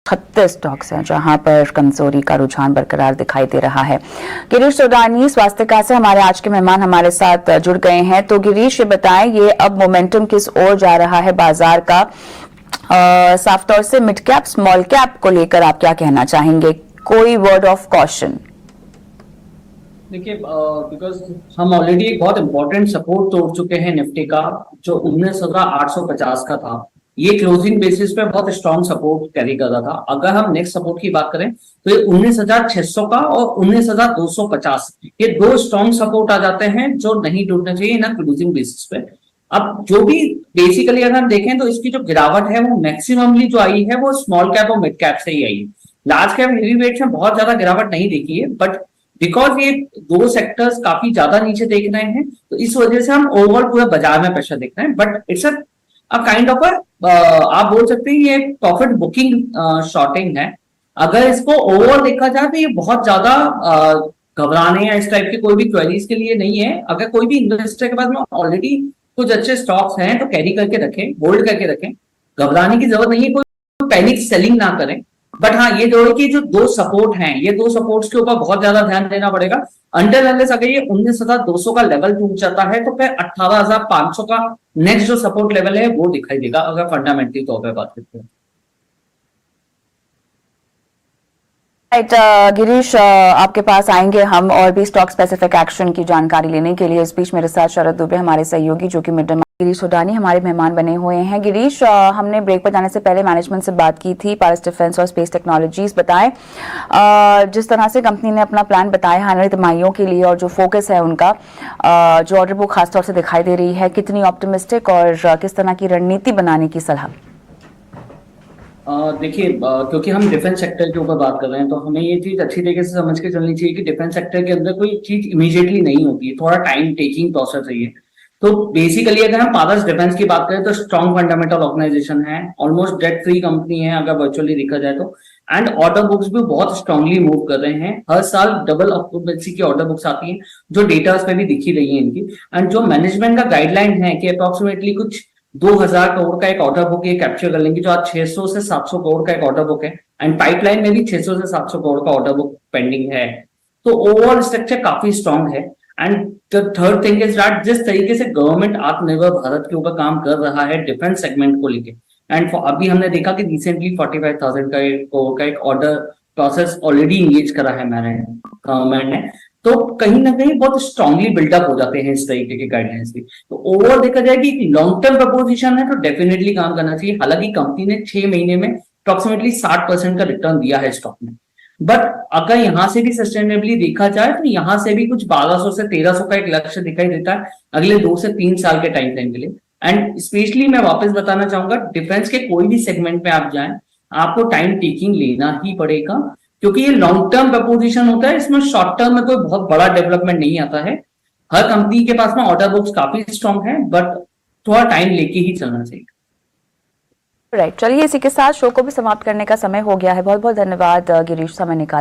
36 stocks हैं जहां पर कमजोरी का रुझान बरकरार दिखाई दे रहा है। गिरीश सोडानी स्वास्थ्य से हमारे आज के मेहमान हमारे साथ जुड़ गए हैं। तो गिरीश, ये बताएं, ये अब मोमेंटम किस ओर जा रहा है बाजार का? साफ तौर से मिड कैप स्मॉल कैप को लेकर आप क्या कहना चाहेंगे? कोई वर्ड ऑफ कॉशन? देखिए, बिकॉज हम ऑलरेडी एक बहुत इंपॉर्टेंट सपोर्ट तोड़ चुके हैं निफ्टी का, जो 19,850 का था। ये क्लोजिंग बेसिस पे बहुत स्ट्रॉन्ग सपोर्ट कैरी कर रहा था। अगर हम नेक्स्ट सपोर्ट की बात करें तो ये 19,600 का और 19,250, ये दो स्ट्रॉन्ग सपोर्ट आ जाते हैं जो नहीं टूटना चाहिए ना क्लोजिंग बेसिस पे। अब जो भी बेसिकली अगर हम देखें तो इसकी जो गिरावट है वो मैक्सिममली जो आई है वो स्मॉल कैप और मिड कैप से ही आई है। लार्ज कैप हेवी वेट में बहुत ज्यादा गिरावट नहीं देखी है, बट बिकॉज ये दो सेक्टर्स काफी ज्यादा नीचे देख रहे हैं तो इस वजह से हम ओवरऑल पूरे बाजार में प्रेशर देख रहे हैं। But it's a kind of आप बोल सकते हैं ये प्रॉफिट बुकिंग शॉर्टिंग है। अगर इसको ओवरऑल देखा जाए तो ये बहुत ज्यादा घबराने या इस टाइप की कोई भी क्वेरीज के लिए नहीं है। अगर कोई भी इन्वेस्टर के पास में ऑलरेडी कुछ अच्छे स्टॉक्स हैं तो कैरी करके रखें, होल्ड करके रखें, घबराने की जरूरत नहीं है, कोई पैनिक सेलिंग ना करें। बट हाँ, ये जो है कि जो दो सपोर्ट हैं, ये दो सपोर्ट्स के ऊपर बहुत ज्यादा ध्यान देना पड़ेगा। अंटिल अनलेस अगर ये 19,200 का लेवल टूट जाता है तो फिर 18,500 का नेक्स्ट जो सपोर्ट लेवल है वो दिखाई देगा, अगर फंडामेंटली तौर पर बात करते हैं। राइट, गिरीश, आपके पास आएंगे हम और भी स्टॉक स्पेसिफिक एक्शन की जानकारी लेने के लिए। इस बीच मेरे साथ शरद दुबे हमारे सहयोगी जो कि मिड गिरीश सोडानी हमारे मेहमान बने हुए हैं। गिरीश, हमने ब्रेक पर जाने से पहले मैनेजमेंट से बात की थी, पारस डिफेंस और स्पेस टेक्नोलॉजीज। बताएं जिस तरह से कंपनी ने अपना प्लान बताया है आने वाली तिमाहियों के लिए और जो फोकस है उनका, जो ऑर्डर बुक खासतौर से दिखाई दे रही है, कितनी ऑप्टिमिस्टिक और किस तरह की रणनीति बनाने की सलाह? देखिए, क्योंकि हम डिफेंस सेक्टर के ऊपर बात कर रहे हैं तो हमें ये चीज अच्छी तरीके से समझ के चलनी चाहिए कि डिफेंस सेक्टर के अंदर कोई चीज इमीडिएटली नहीं होती है, थोड़ा टाइम टेकिंग प्रोसेस है ये। तो बेसिकली अगर हम पारस डिफेंस की बात करें तो स्ट्रॉन्ग फंडामेंटल ऑर्गेनाइजेशन है, ऑलमोस्ट डेट फ्री कंपनी है अगर वर्चुअली देखा जाए तो। एंड ऑर्डर बुक्स भी बहुत स्ट्रांगली मूव कर रहे हैं, हर साल डबल ऑक्यूपेंसी की ऑर्डर बुक्स आती हैं जो डेटास पे भी दिखी रही है इनकी। एंड जो मैनेजमेंट का गाइडलाइन है कि अप्रोक्सीमेटली कुछ 2,000 करोड़ का एक ऑर्डर बुक ये कैप्चर कर लेंगे, जो आज 600 से 700 करोड़ का एक ऑर्डर बुक है। एंड पाइपलाइन में भी 600 से 700 करोड़ का ऑर्डर बुक पेंडिंग है। तो ओवरऑल स्ट्रक्चर काफी स्ट्रांग है। And the third thing is that जिस तरीके से गवर्नमेंट आत्मनिर्भर भारत के ऊपर काम कर रहा है डिफेंस सेगमेंट को लेके, एंड अभी हमने देखा कि रिसेंटली 45,000 का एक ऑर्डर प्रोसेस ऑलरेडी इंगेज करा है मैंने गवर्नमेंट ने, तो कहीं ना कहीं बहुत स्ट्रांगली बिल्डअप हो जाते हैं इस तरीके के गाइडलाइंस भी। तो ओवरऑल देखा जाए कि लॉन्ग टर्म प्रपोजिशन है तो डेफिनेटली काम करना चाहिए। हालांकि कंपनी ने 6 महीने में अप्रोक्सीमेटली 60% का रिटर्न दिया है स्टॉक में, बट अगर यहां से भी सस्टेनेबली देखा जाए तो यहां से भी कुछ 1200 से 1300 का एक लक्ष्य दिखाई देता है अगले 2 से 3 साल के टाइम फ्रेम के लिए। एंड स्पेशली मैं वापस बताना चाहूंगा, डिफेंस के कोई भी सेगमेंट में आप जाएं आपको टाइम टेकिंग लेना ही पड़ेगा, क्योंकि ये लॉन्ग टर्म प्रपोजिशन होता है, इसमें शॉर्ट टर्म में कोई बहुत बड़ा डेवलपमेंट नहीं आता है। हर कंपनी के पास में ऑर्डर बुक्स काफी स्ट्रांग है, बट थोड़ा टाइम लेके ही चलना चाहिए। राइट, चलिए इसी के साथ शो को भी समाप्त करने का समय हो गया है। बहुत बहुत धन्यवाद गिरीश, समय निकाला।